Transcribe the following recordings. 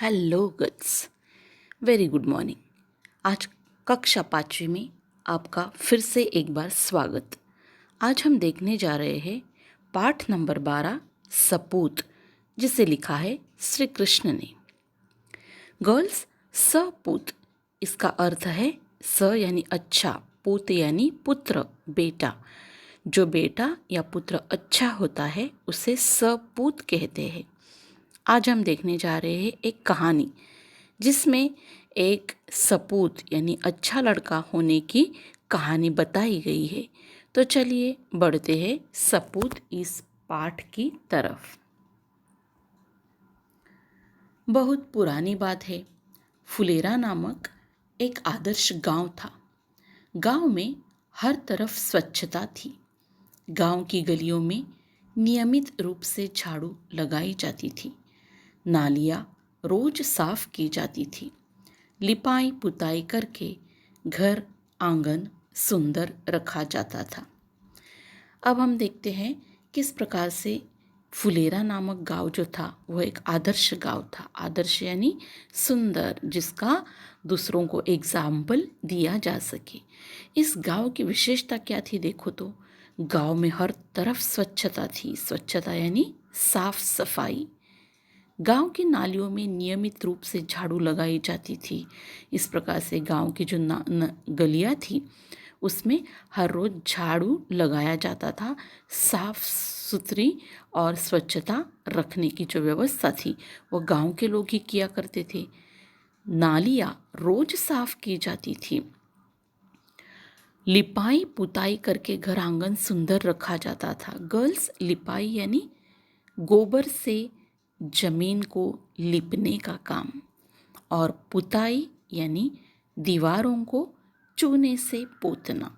Hello guts, very good morning. आज कक्षा 5वीं में आपका फिर से एक बार स्वागत। आज हम देखने जा रहे हैं पाठ नंबर 12 सपूत, जिसे लिखा है श्री कृष्ण ने। गर्ल्स, सपूत इसका अर्थ है स यानी अच्छा, पूत यानी पुत्र, बेटा। जो बेटा या पुत्र अच्छा होता है उसे सपूत कहते हैं। आज हम देखने जा रहे हैं एक कहानी जिसमें एक सपूत यानी अच्छा लड़का होने की कहानी बताई गई है। तो चलिए बढ़ते हैं सपूत इस पाठ की तरफ। बहुत पुरानी बात है। फुलेरा नामक एक आदर्श गांव था। गांव में हर तरफ स्वच्छता थी। गांव की गलियों में नियमित रूप से झाड़ू लगाई जाती थी। नालियाँ रोज साफ की जाती थी। लिपाई पुताई करके घर आंगन सुंदर रखा जाता था। अब हम देखते हैं किस प्रकार से फुलेरा नामक गांव जो था वह एक आदर्श गांव था। आदर्श यानी सुंदर, जिसका दूसरों को एग्जाम्पल दिया जा सके। इस गांव की विशेषता क्या थी देखो तो, गांव में हर तरफ स्वच्छता थी। स्वच्छता यानी साफ सफाई। गांव की नालियों में नियमित रूप से झाड़ू लगाई जाती थी। इस प्रकार से गांव की जो गलियां थी उसमें हर रोज झाड़ू लगाया जाता था। साफ सुथरी और स्वच्छता रखने की जो व्यवस्था थी वो गांव के लोग ही किया करते थे। नालियां रोज साफ की जाती थी। लिपाई पुताई करके घर आंगन सुंदर रखा जाता था। गर्ल्स, लिपाई यानी गोबर से जमीन को लिपने का काम, और पुताई यानी दीवारों को चूने से पोतना।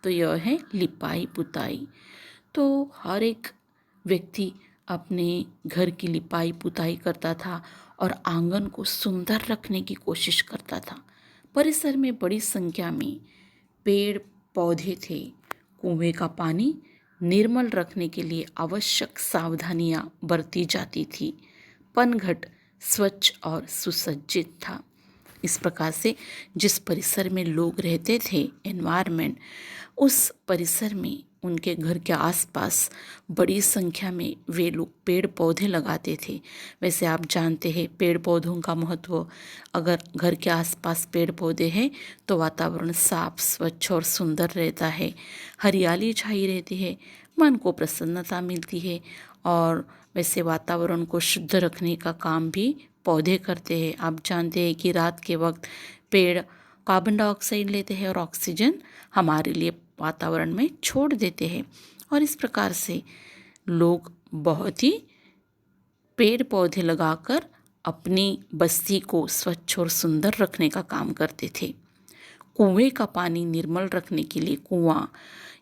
तो यह है लिपाई पुताई। तो हर एक व्यक्ति अपने घर की लिपाई पुताई करता था और आंगन को सुंदर रखने की कोशिश करता था। परिसर में बड़ी संख्या में पेड़ पौधे थे। कुएं का पानी निर्मल रखने के लिए आवश्यक सावधानियां बरती जाती थी। पनघट स्वच्छ और सुसज्जित था। इस प्रकार से जिस परिसर में लोग रहते थे, एनवायरनमेंट, उस परिसर में उनके घर के आसपास बड़ी संख्या में वे लोग पेड़ पौधे लगाते थे। वैसे आप जानते हैं पेड़ पौधों का महत्व। अगर घर के आसपास पेड़ पौधे हैं तो वातावरण साफ स्वच्छ और सुंदर रहता है। हरियाली छाई रहती है, मन को प्रसन्नता मिलती है। और वैसे वातावरण को शुद्ध रखने का काम भी पौधे करते हैं। आप जानते हैं कि रात के वक्त पेड़ कार्बन डाइऑक्साइड लेते हैं और ऑक्सीजन हमारे लिए वातावरण में छोड़ देते हैं। और इस प्रकार से लोग बहुत ही पेड़ पौधे लगाकर अपनी बस्ती को स्वच्छ और सुंदर रखने का काम करते थे। कुएं का पानी निर्मल रखने के लिए, कुआं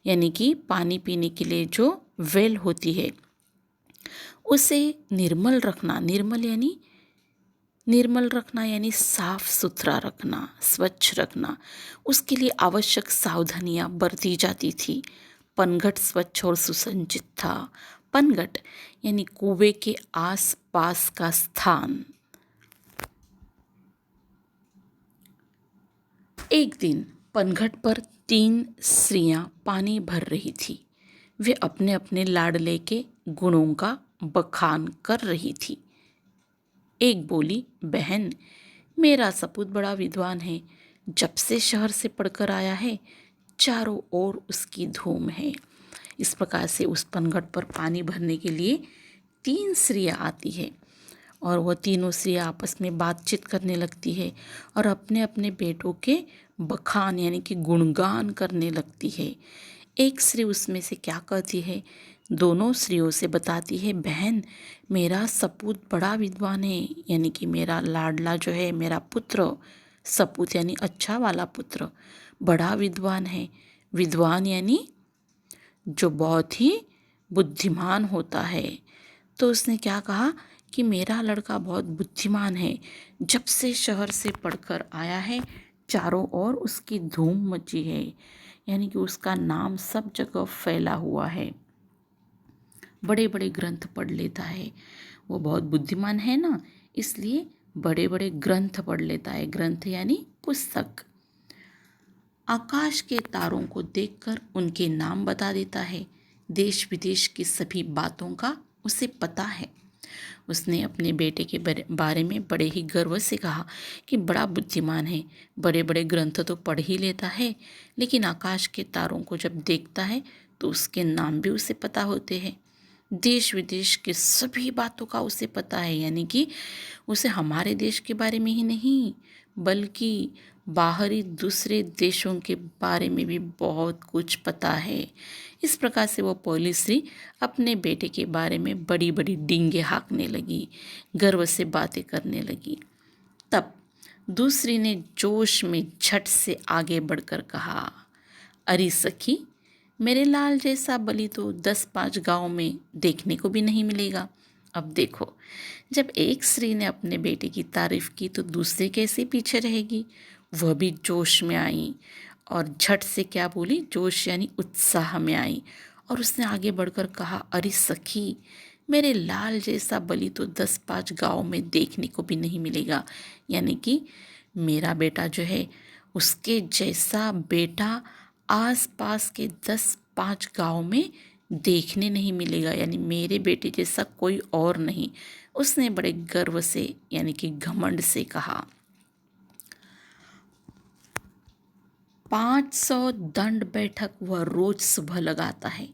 यानी कि पानी पीने के लिए जो वेल होती है, उसे निर्मल रखना, निर्मल रखना यानी साफ सुथरा रखना, स्वच्छ रखना, उसके लिए आवश्यक सावधानियां बरती जाती थी। पनघट स्वच्छ और सुसज्जित था। पनघट यानी कुएं के आस पास का स्थान। एक दिन पनघट पर 3 स्त्रियां पानी भर रही थी। वे अपने अपने लाडले के गुणों का बखान कर रही थी। एक बोली, बहन, मेरा सपूत बड़ा विद्वान है। जब से शहर से पढ़कर आया है, चारों ओर उसकी धूम है। इस प्रकार से उस पनघट पर पानी भरने के लिए 3 स्त्रियां आती है और वह तीनों स्त्रियां आपस में बातचीत करने लगती है और अपने अपने बेटों के बखान यानी कि गुणगान करने लगती है। एक स्त्री उसमें से क्या कहती है, दोनों स्त्रियों से बताती है, बहन, मेरा सपूत बड़ा विद्वान है, यानी कि मेरा लाडला जो है, मेरा पुत्र, सपूत यानी अच्छा वाला पुत्र, बड़ा विद्वान है। विद्वान यानी जो बहुत ही बुद्धिमान होता है। तो उसने क्या कहा कि मेरा लड़का बहुत बुद्धिमान है। जब से शहर से पढ़कर आया है, चारों ओर उसकी धूम मची है, यानी कि उसका नाम सब जगह फैला हुआ है। बड़े बड़े ग्रंथ पढ़ लेता है। वो बहुत बुद्धिमान है ना, इसलिए बड़े बड़े ग्रंथ पढ़ लेता है। ग्रंथ यानी पुस्तक। आकाश के तारों को देखकर उनके नाम बता देता है। देश विदेश की सभी बातों का उसे पता है। उसने अपने बेटे के बारे में बड़े ही गर्व से कहा कि बड़ा बुद्धिमान है। बड़े बड़े ग्रंथ तो पढ़ ही लेता है, लेकिन आकाश के तारों को जब देखता है तो उसके नाम भी उसे पता होते हैं। देश विदेश के सभी बातों का उसे पता है, यानी कि उसे हमारे देश के बारे में ही नहीं बल्कि बाहरी दूसरे देशों के बारे में भी बहुत कुछ पता है। इस प्रकार से वो पहली स्त्री अपने बेटे के बारे में बड़ी बड़ी डींगे हाँकने लगी, गर्व से बातें करने लगी। तब दूसरी ने जोश में झट से आगे बढ़कर कहा, अरे सखी, मेरे लाल जैसा बलि तो 10-5 गांव में देखने को भी नहीं मिलेगा। अब देखो, जब एक स्त्री ने अपने बेटे की तारीफ की तो दूसरी कैसे पीछे रहेगी। वह भी जोश में आई और झट से क्या बोली, जोश यानी उत्साह में आई, और उसने आगे बढ़कर कहा, अरे सखी, मेरे लाल जैसा बलि तो 10-5 गांव में देखने को भी नहीं मिलेगा। यानी कि मेरा बेटा जो है, उसके जैसा बेटा आसपास के 10-5 गांव में देखने नहीं मिलेगा, यानी मेरे बेटे जैसा कोई और नहीं। उसने बड़े गर्व से यानी कि घमंड से कहा। 500 दंड बैठक वह रोज सुबह लगाता है।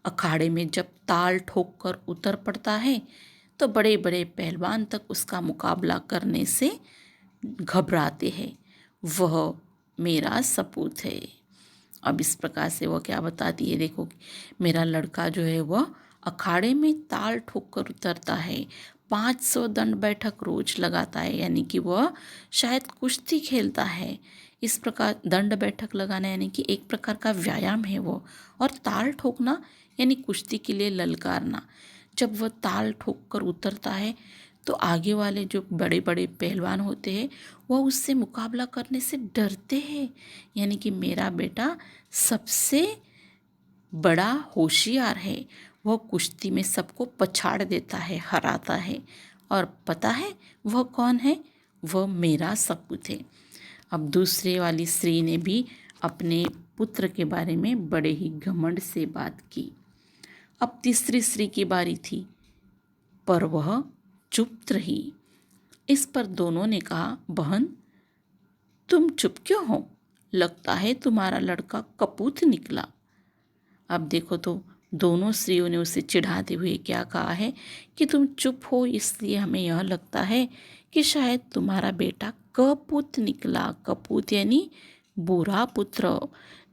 अखाड़े में जब ताल ठोक कर उतर पड़ता है तो बड़े बड़े पहलवान तक उसका मुकाबला करने से घबराते हैं। वह मेरा सपूत है। अब इस प्रकार से वह क्या बताती है, देखो, मेरा लड़का जो है वह अखाड़े में ताल ठोक कर उतरता है, 500 दंड बैठक रोज लगाता है, यानी कि वह शायद कुश्ती खेलता है। इस प्रकार दंड बैठक लगाना यानी कि एक प्रकार का व्यायाम है वो, और ताल ठोकना यानी कुश्ती के लिए ललकारना। जब वह ताल ठोक कर उतरता है तो आगे वाले जो बड़े बड़े पहलवान होते हैं वह उससे मुकाबला करने से डरते हैं। यानी कि मेरा बेटा सबसे बड़ा होशियार है। वह कुश्ती में सबको पछाड़ देता है, हराता है। और पता है वह कौन है? वह मेरा सपूत है। अब दूसरे वाली स्त्री ने भी अपने पुत्र के बारे में बड़े ही घमंड से बात की। अब तीसरी स्त्री की बारी थी, पर वह चुप रही। इस पर दोनों ने कहा, बहन, तुम चुप क्यों हो? लगता है तुम्हारा लड़का कपूत निकला। अब देखो तो दोनों स्त्रियों ने उसे चिढ़ाते हुए क्या कहा है कि तुम चुप हो इसलिए हमें यह लगता है कि शायद तुम्हारा बेटा कपूत निकला। कपूत यानी बुरा पुत्र,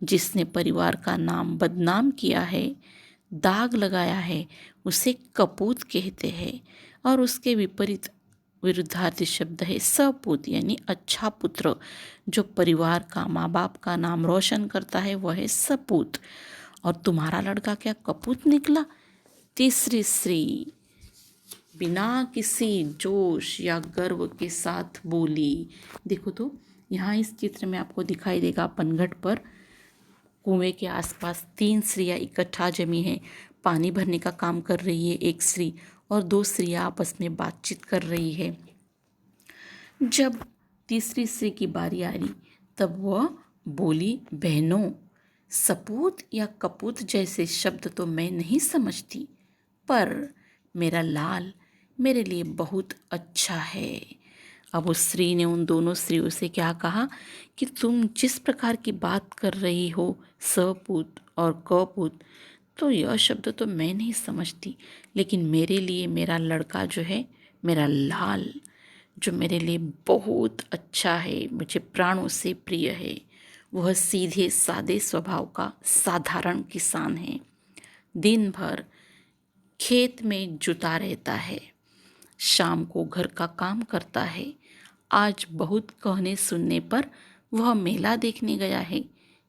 जिसने परिवार का नाम बदनाम किया है, दाग लगाया है, उसे कपूत कहते हैं। और उसके विपरीत विरुद्धार्थी शब्द है सपूत, यानी अच्छा पुत्र, जो परिवार का, माँ बाप का नाम रोशन करता है, वह है सपूत। और तुम्हारा लड़का क्या कपूत निकला? तीसरी स्त्री बिना किसी जोश या गर्व के साथ बोली। देखो तो यहाँ इस चित्र में आपको दिखाई देगा, पनघट पर कुएं के आसपास 3 स्त्रियां इकट्ठा जमी हैं। पानी भरने का काम कर रही है एक स्त्री, और 2 स्त्रियां आपस में बातचीत कर रही है। जब तीसरी स्त्री की बारी आ रही तब वह बोली, बहनों, सपूत या कपूत जैसे शब्द तो मैं नहीं समझती, पर मेरा लाल मेरे लिए बहुत अच्छा है। अब उस स्त्री ने उन दोनों स्त्रियों से क्या कहा कि तुम जिस प्रकार की बात कर रही हो, सपूत और कपूत, तो यह शब्द तो मैं नहीं समझती, लेकिन मेरे लिए मेरा लड़का जो है, मेरा लाल, जो मेरे लिए बहुत अच्छा है, मुझे प्राणों से प्रिय है, वह सीधे सादे स्वभाव का साधारण किसान है। दिन भर खेत में जुटा रहता है, शाम को घर का काम करता है। आज बहुत कहने सुनने पर वह मेला देखने गया है,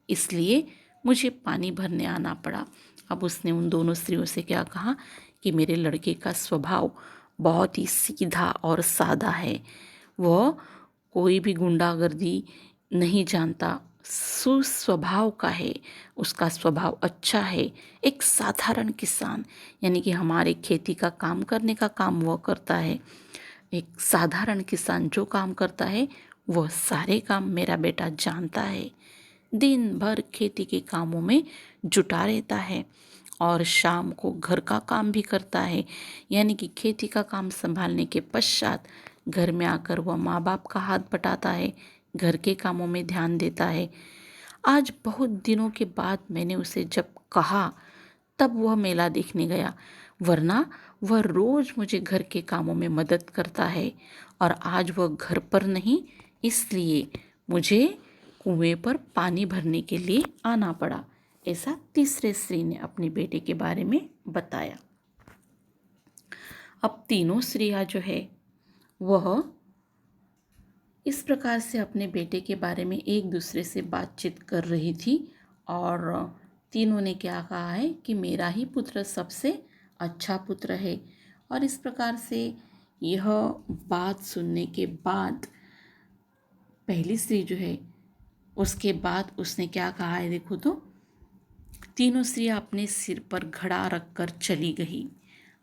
इसलिए मुझे पानी भरने आना पड़ा। अब उसने उन दोनों स्त्रियों से क्या कहा कि मेरे लड़के का स्वभाव बहुत ही सीधा और सादा है। वह कोई भी गुंडागर्दी नहीं जानता, सुस्वभाव का है, उसका स्वभाव अच्छा है। एक साधारण किसान, यानी कि हमारे खेती का काम करने का काम वह करता है। एक साधारण किसान जो काम करता है वह सारे काम मेरा बेटा जानता है। दिन भर खेती के कामों में जुटा रहता है और शाम को घर का काम भी करता है, यानी कि खेती का काम संभालने के पश्चात घर में आकर वह माँ बाप का हाथ बटाता है, घर के कामों में ध्यान देता है। आज बहुत दिनों के बाद मैंने उसे जब कहा तब वह मेला देखने गया, वरना वह रोज मुझे घर के कामों में मदद करता है और आज वह घर पर नहीं, इसलिए मुझे कुएं पर पानी भरने के लिए आना पड़ा। ऐसा तीसरे स्त्री ने अपने बेटे के बारे में बताया। अब तीनों स्त्रियां जो है वह इस प्रकार से अपने बेटे के बारे में एक दूसरे से बातचीत कर रही थी और तीनों ने क्या कहा है कि मेरा ही पुत्र सबसे अच्छा पुत्र है। और इस प्रकार से यह बात सुनने के बाद पहली स्त्री जो है उसके बाद उसने क्या कहा है, देखो तो तीनों स्त्रियां अपने सिर पर घड़ा रखकर चली गई।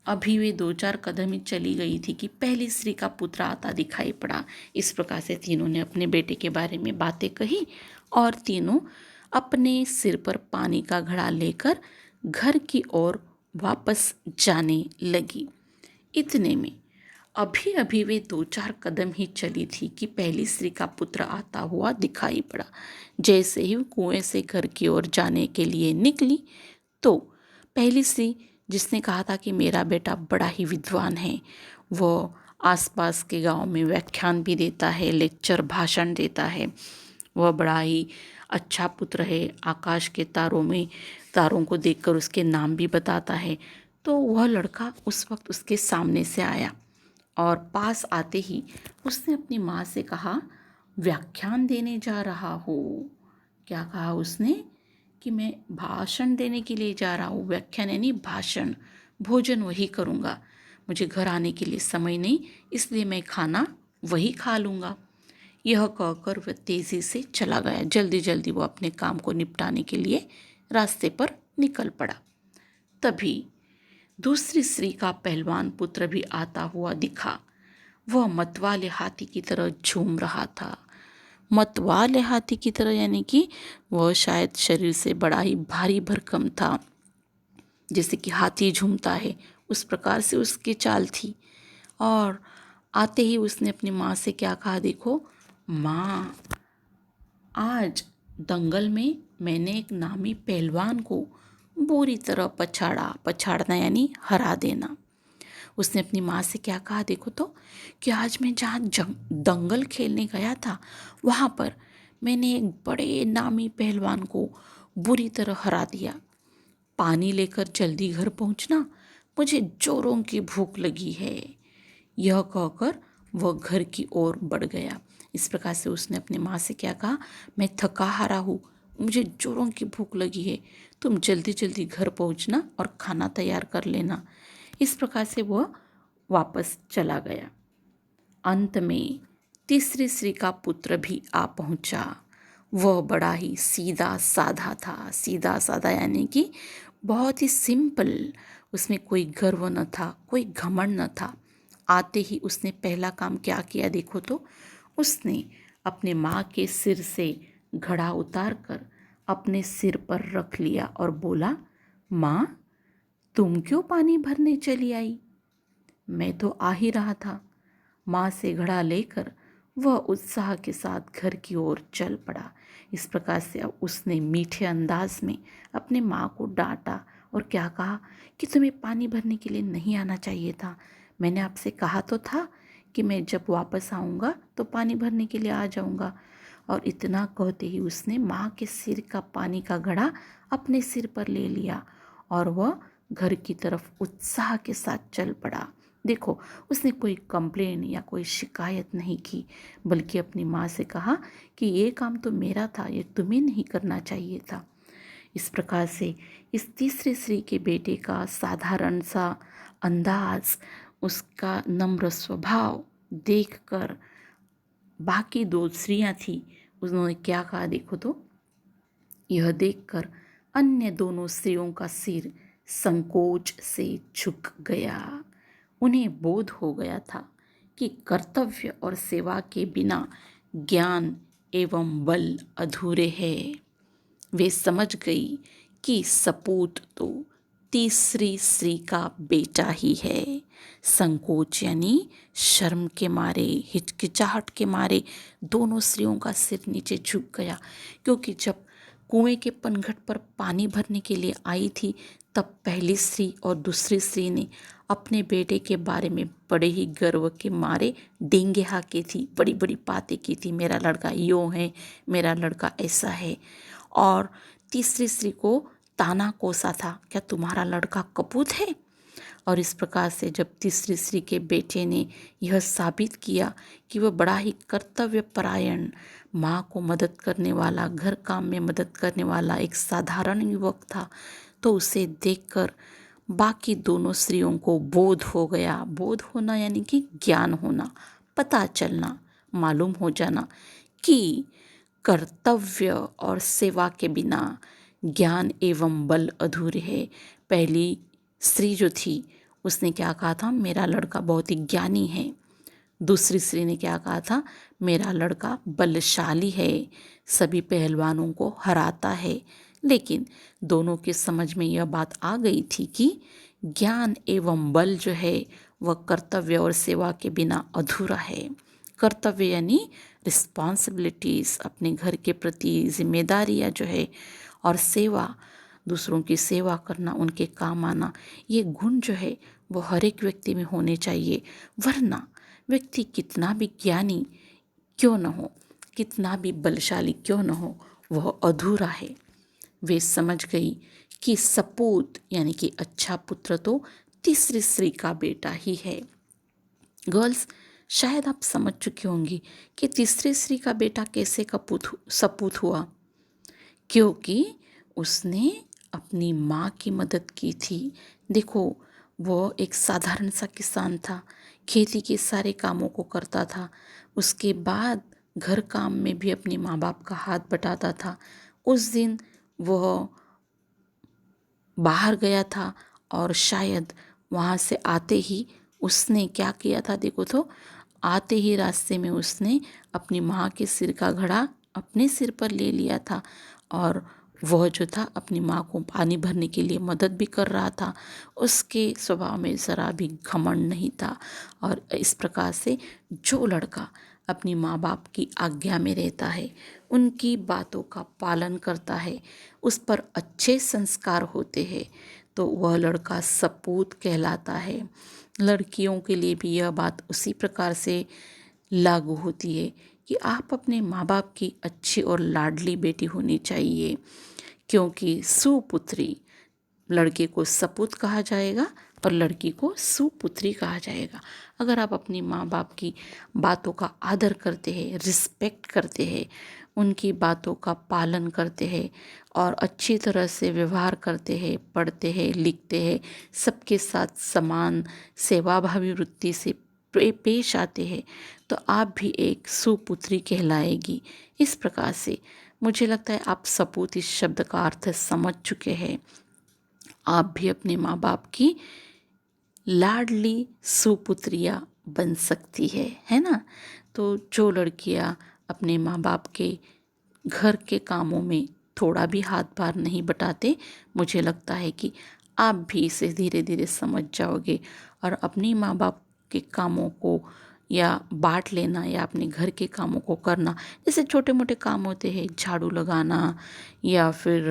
अभी वे 2-4 कदम ही चली गई थी कि पहली स्त्री का पुत्र आता दिखाई पड़ा। इस प्रकार से तीनों ने अपने बेटे के बारे में बातें कही और तीनों अपने सिर पर पानी का घड़ा लेकर घर की ओर वापस जाने लगी। इतने में अभी अभी वे 2-4 कदम ही चली थी कि पहली स्त्री का पुत्र आता हुआ दिखाई पड़ा। जैसे ही कुएं से घर की ओर जाने के लिए निकली तो पहली स्त्री जिसने कहा था कि मेरा बेटा बड़ा ही विद्वान है, वो आसपास के गांव में व्याख्यान भी देता है, लेक्चर भाषण देता है, वह बड़ा ही अच्छा पुत्र है, आकाश के तारों को देखकर उसके नाम भी बताता है। तो वह लड़का उस वक्त उसके सामने से आया और पास आते ही उसने अपनी माँ से कहा, व्याख्यान देने जा रहा हो। क्या कहा उसने कि मैं भाषण देने के लिए जा रहा हूँ। व्याख्यान यानी भाषण, भोजन वही करूँगा, मुझे घर आने के लिए समय नहीं, इसलिए मैं खाना वही खा लूँगा। यह कहकर वह तेज़ी से चला गया। जल्दी जल्दी वो अपने काम को निपटाने के लिए रास्ते पर निकल पड़ा। तभी दूसरी स्त्री का पहलवान पुत्र भी आता हुआ दिखा। वह मतवाले हाथी की तरह झूम रहा था। मतवाले हाथी की तरह यानी कि वह शायद शरीर से बड़ा ही भारी भरकम था, जैसे कि हाथी झूमता है उस प्रकार से उसकी चाल थी। और आते ही उसने अपनी माँ से क्या कहा, देखो माँ, आज दंगल में मैंने एक नामी पहलवान को बुरी तरह पछाड़ना यानी हरा देना। उसने अपनी माँ से क्या कहा, देखो तो कि आज मैं जहाँ दंगल खेलने गया था वहाँ पर मैंने एक बड़े नामी पहलवान को बुरी तरह हरा दिया। पानी लेकर जल्दी घर पहुँचना, मुझे जोरों की भूख लगी है। यह कहकर वह घर की ओर बढ़ गया। इस प्रकार से उसने अपनी माँ से क्या कहा, मैं थका हारा हूँ, मुझे जोरों की भूख लगी है, तुम जल्दी जल्दी घर पहुँचना और खाना तैयार कर लेना। इस प्रकार से वह वापस चला गया। अंत में तीसरी स्त्री का पुत्र भी आ पहुँचा। वह बड़ा ही सीधा साधा था। सीधा साधा यानी कि बहुत ही सिंपल, उसमें कोई गर्व न था, कोई घमंड न था। आते ही उसने पहला काम क्या किया, देखो तो उसने अपने माँ के सिर से घड़ा उतार कर अपने सिर पर रख लिया और बोला, माँ तुम क्यों पानी भरने चली आई? मैं तो आ ही रहा था। माँ से घड़ा लेकर वह उत्साह के साथ घर की ओर चल पड़ा। इस प्रकार से अब उसने मीठे अंदाज में अपने माँ को डांटा और क्या कहा कि तुम्हें पानी भरने के लिए नहीं आना चाहिए था। मैंने आपसे कहा तो था कि मैं जब वापस आऊँगा तो पानी भरने के लिए आ जाऊँगा। और इतना कहते ही उसने माँ के सिर का पानी का घड़ा अपने सिर पर ले लिया और वह घर की तरफ उत्साह के साथ चल पड़ा। देखो, उसने कोई कंप्लेन या कोई शिकायत नहीं की, बल्कि अपनी माँ से कहा कि ये काम तो मेरा था, ये तुम्हें नहीं करना चाहिए था। इस प्रकार से इस तीसरी स्त्री के बेटे का साधारण सा अंदाज, उसका नम्र स्वभाव देखकर बाकी 2 स्त्रियां थी, उन्होंने क्या कहा, देखो तो यह देखकर अन्य दोनों स्त्रियों का सिर संकोच से झुक गया। उन्हें बोध हो गया था कि कर्तव्य और सेवा के बिना ज्ञान एवं बल अधूरे हैं। वे समझ गई कि सपूत तो तीसरी स्त्री का बेटा ही है। संकोच यानी शर्म के मारे, हिचकिचाहट के मारे दोनों स्त्रियों का सिर नीचे झुक गया, क्योंकि जब कुएं के पनघट पर पानी भरने के लिए आई थी तब पहली स्त्री और दूसरी स्त्री ने अपने बेटे के बारे में बड़े ही गर्व के मारे डींगे हाँकी थी, बड़ी बड़ी बातें की थी, मेरा लड़का यूँ है, मेरा लड़का ऐसा है। और तीसरी स्त्री को ताना कोसा था, क्या तुम्हारा लड़का कपूत है। और इस प्रकार से जब तीसरी स्त्री के बेटे ने यह साबित किया कि वह बड़ा ही कर्तव्यपरायण, माँ को मदद करने वाला, घर काम में मदद करने वाला एक साधारण युवक था, तो उसे देखकर बाकी दोनों स्त्रियों को बोध हो गया। बोध होना यानी कि ज्ञान होना, पता चलना, मालूम हो जाना कि कर्तव्य और सेवा के बिना ज्ञान एवं बल अधूरे है। पहली स्त्री जो थी उसने क्या कहा था, मेरा लड़का बहुत ही ज्ञानी है। दूसरी स्त्री ने क्या कहा था, मेरा लड़का बलशाली है, सभी पहलवानों को हराता है। लेकिन दोनों के समझ में यह बात आ गई थी कि ज्ञान एवं बल जो है वह कर्तव्य और सेवा के बिना अधूरा है। कर्तव्य यानी रिस्पॉन्सिबिलिटीज़, अपने घर के प्रति जिम्मेदारियाँ जो है, और सेवा, दूसरों की सेवा करना, उनके काम आना, ये गुण जो है वो हर एक व्यक्ति में होने चाहिए। वरना व्यक्ति कितना भी ज्ञानी क्यों न हो, कितना भी बलशाली क्यों न हो, वह अधूरा है। वे समझ गई कि सपूत यानी कि अच्छा पुत्र तो तीसरी स्त्री का बेटा ही है। गर्ल्स, शायद आप समझ चुकी होंगी कि तीसरी स्त्री का बेटा कैसे सपूत हुआ, क्योंकि उसने अपनी माँ की मदद की थी। देखो, वो एक साधारण सा किसान था, खेती के सारे कामों को करता था, उसके बाद घर काम में भी अपने माँ बाप का हाथ बटाता था। उस दिन वह बाहर गया था और शायद वहाँ से आते ही उसने क्या किया था, देखो तो, आते ही रास्ते में उसने अपनी माँ के सिर का घड़ा अपने सिर पर ले लिया था, और वह जो था अपनी माँ को पानी भरने के लिए मदद भी कर रहा था। उसके स्वभाव में ज़रा भी घमंड नहीं था। और इस प्रकार से जो लड़का अपनी माँ बाप की आज्ञा में रहता है, उनकी बातों का पालन करता है, उस पर अच्छे संस्कार होते हैं, तो वह लड़का सपूत कहलाता है। लड़कियों के लिए भी यह बात उसी प्रकार से लागू होती है कि आप अपने माँ बाप की अच्छी और लाडली बेटी होनी चाहिए, क्योंकि सुपुत्री, लड़के को सपूत कहा जाएगा और लड़की को सुपुत्री कहा जाएगा। अगर आप अपनी माँ बाप की बातों का आदर करते हैं, रिस्पेक्ट करते हैं, उनकी बातों का पालन करते हैं और अच्छी तरह से व्यवहार करते हैं, पढ़ते हैं, लिखते हैं, सबके साथ समान सेवाभावी वृत्ति से पेश आते हैं, तो आप भी एक सुपुत्री कहलाएगी। इस प्रकार से मुझे लगता है आप सपूत इस शब्द का अर्थ समझ चुके हैं। आप भी अपने माँ बाप की लाडली सुपुत्रियाँ बन सकती है ना। तो जो लड़कियाँ अपने माँ बाप के घर के कामों में थोड़ा भी हाथ पार नहीं बटाते, मुझे लगता है कि आप भी इसे धीरे धीरे समझ जाओगे और अपनी माँ बाप के कामों को या बांट लेना या अपने घर के कामों को करना। जैसे छोटे मोटे काम होते हैं, झाड़ू लगाना या फिर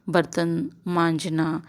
बर्तन मांजना,